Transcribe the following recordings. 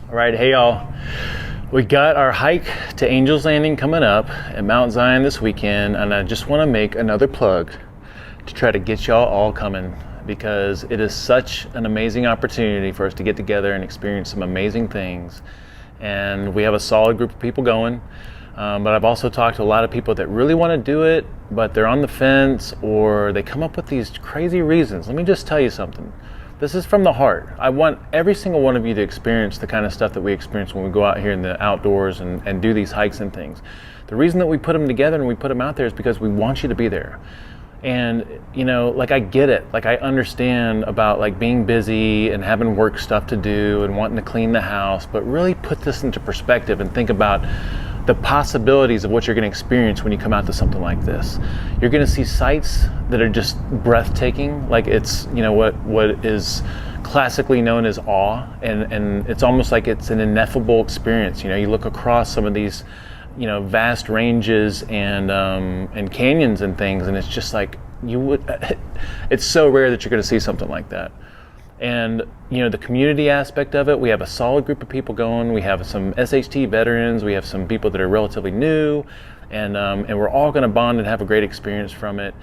All right, hey y'all. We got our hike to Angel's Landing coming up at Mount Zion this weekend, and I just want to make another plug to try to get y'all all coming, because it is such an amazing opportunity for us to get together and experience some amazing things. And we have a solid group of people going, but I've also talked to a lot of people that really want to do it, but they're on the fence, or they come up with these crazy reasons. Let me just tell you something. This is from the heart. I want every single one of you to experience the kind of stuff that we experience when we go out here in the outdoors and do these hikes and things. The reason that we put them together and we put them out there is because we want you to be there. And, you know, like, I get it. Like, I understand about like being busy and having work stuff to do and wanting to clean the house, but really put this into perspective and think about the possibilities of what you're going to experience when you come out to something like this. You're going to see sights that are just breathtaking. Like, it's, you know, what is classically known as awe, and it's almost like it's an ineffable experience. You know, you look across some of these, you know, vast ranges and canyons and things, and it's just like it's so rare that you're going to see something like that. And, you know, the community aspect of it, we have a solid group of people going. We have some SHT veterans, we have some people that are relatively new, and we're all going to bond and have a great experience from it.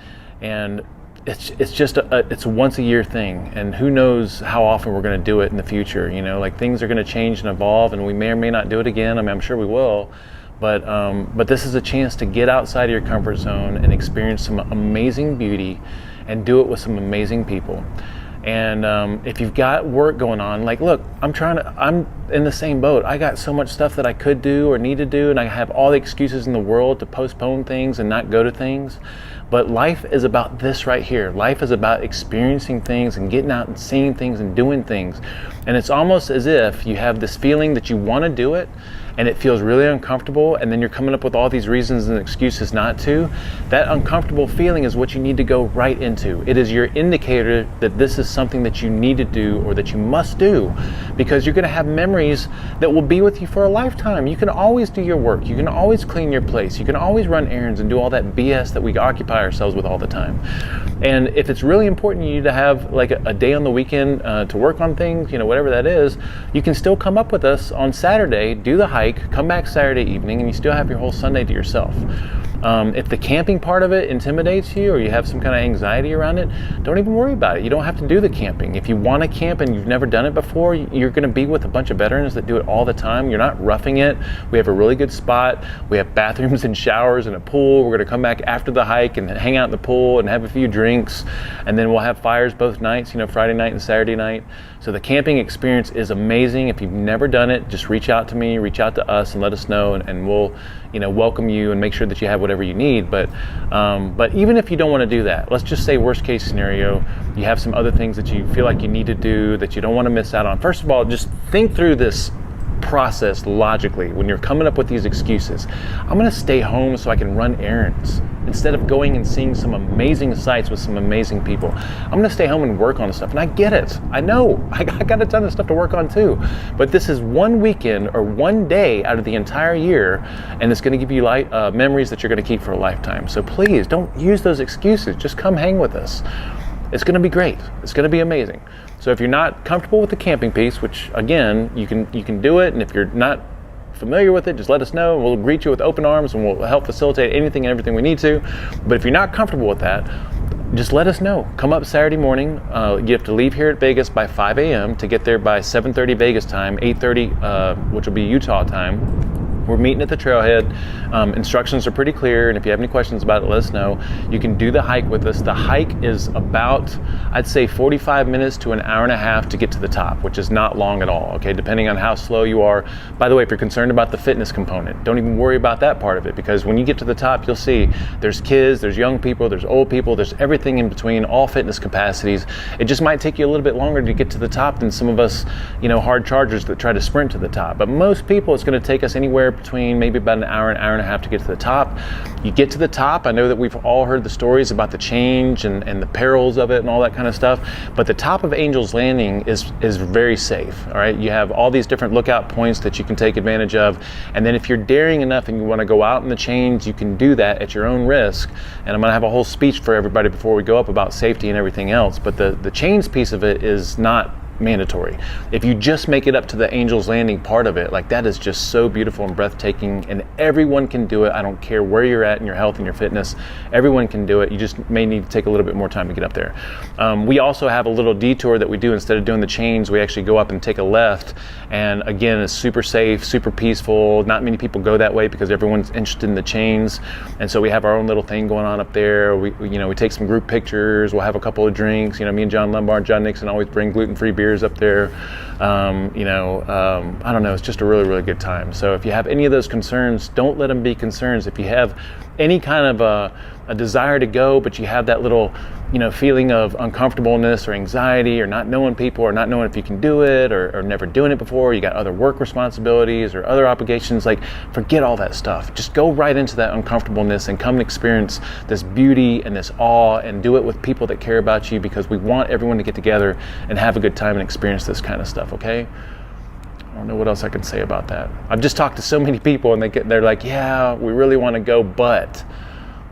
And it's just it's a once a year thing, and who knows how often we're going to do it in the future. You know, like, things are going to change and evolve, and we may or may not do it again. I mean, I'm sure we will. But this is a chance to get outside of your comfort zone and experience some amazing beauty, and do it with some amazing people. And if you've got work going on, like, look, I'm in the same boat. I got so much stuff that I could do or need to do, and I have all the excuses in the world to postpone things and not go to things. But life is about this right here. Life is about experiencing things and getting out and seeing things and doing things. And it's almost as if you have this feeling that you want to do it, and it feels really uncomfortable, and then you're coming up with all these reasons and excuses not to. That uncomfortable feeling is what you need to go right into. It is your indicator that this is something that you need to do, or that you must do, because you're going to have memories that will be with you for a lifetime. You can always do your work. You can always clean your place. You can always run errands and do all that BS that we occupy ourselves with all the time. And if it's really important you to have like a day on the weekend to work on things, you know, whatever that is, you can still come up with us on Saturday, do the hike, come back Saturday evening, and you still have your whole Sunday to yourself. If the camping part of it intimidates you, or you have some kind of anxiety around it, don't even worry about it. You don't have to do the camping. If you want to camp and you've never done it before, you're going to be with a bunch of veterans that do it all the time. You're not roughing it. We have a really good spot. We have bathrooms and showers and a pool. We're going to come back after the hike and hang out in the pool and have a few drinks, and then we'll have fires both nights, you know, Friday night and Saturday night. So the camping experience is amazing. If you've never done it, just reach out to me, reach out to us, and let us know, and we'll, you know, welcome you and make sure that you have whatever you need. But even if you don't want to do that, let's just say worst case scenario, you have some other things that you feel like you need to do that you don't want to miss out on. First of all, just think through this process logically. When you're coming up with these excuses, I'm going to stay home so I can run errands instead of going and seeing some amazing sights with some amazing people. I'm going to stay home and work on stuff. And I get it. I know. I got a ton of stuff to work on too. But this is one weekend or one day out of the entire year, and it's going to give you memories that you're going to keep for a lifetime. So please don't use those excuses. Just come hang with us. It's going to be great. It's going to be amazing. So if you're not comfortable with the camping piece, which again, you can do it, and if you're not familiar with it, just let us know. We'll greet you with open arms, and we'll help facilitate anything and everything we need to. But if you're not comfortable with that, just let us know. Come up Saturday morning. You have to leave here at Vegas by 5 a.m. to get there by 7:30 Vegas time, 8:30, which will be Utah time. We're meeting at the trailhead. Instructions are pretty clear, and if you have any questions about it, let us know. You can do the hike with us. The hike is about, I'd say, 45 minutes to an hour and a half to get to the top, which is not long at all, okay, depending on how slow you are. By the way, if you're concerned about the fitness component, don't even worry about that part of it, because when you get to the top, you'll see there's kids, there's young people, there's old people, there's everything in between, all fitness capacities. It just might take you a little bit longer to get to the top than some of us, you know, hard chargers that try to sprint to the top. But most people, it's going to take us anywhere between maybe about an hour and a half to get to the top. You get to the top, I know that we've all heard the stories about the change and the perils of it and all that kind of stuff, but the top of Angel's Landing is very safe, all right? You have all these different lookout points that you can take advantage of, and then if you're daring enough and you want to go out in the chains, you can do that at your own risk. And I'm going to have a whole speech for everybody before we go up about safety and everything else, but the chains piece of it is not mandatory. If you just make it up to the Angel's Landing part of it, like that is just so beautiful and breathtaking, and everyone can do it. I don't care where you're at in your health and your fitness, everyone can do it. You just may need to take a little bit more time to get up there. We also have a little detour that we do. Instead of doing the chains, we actually go up and take a left, and again, it's super safe, super peaceful. Not many people go that way because everyone's interested in the chains, and so we have our own little thing going on up there. We take some group pictures, we'll have a couple of drinks. Me and John Lombard, John Nixon always bring gluten-free beers up there. I don't know, it's just a really, really good time. So if you have any of those concerns, don't let them be concerns. If you have any kind of a desire to go, but you have that little, feeling of uncomfortableness or anxiety or not knowing people or not knowing if you can do it or never doing it before, you got other work responsibilities or other obligations, like forget all that stuff. Just go right into that uncomfortableness and come and experience this beauty and this awe, and do it with people that care about you, because we want everyone to get together and have a good time and experience this kind of stuff, okay? I don't know what else I can say about that. I've just talked to so many people and they're like, yeah, we really want to go, but...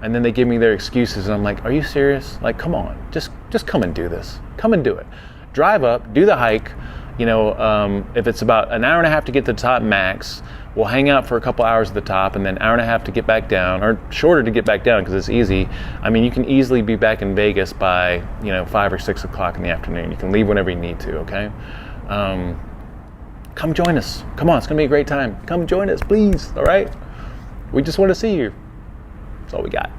And then they give me their excuses, and I'm like, are you serious? Like, come on, just come and do this. Come and do it. Drive up, do the hike. If it's about an hour and a half to get to the top max, we'll hang out for a couple hours at the top, and then an hour and a half to get back down, or shorter to get back down because it's easy. I mean, you can easily be back in Vegas by 5 or 6 o'clock in the afternoon. You can leave whenever you need to, okay? Come join us. Come on, it's gonna be a great time. Come join us, please, all right? We just want to see you. That's all we got.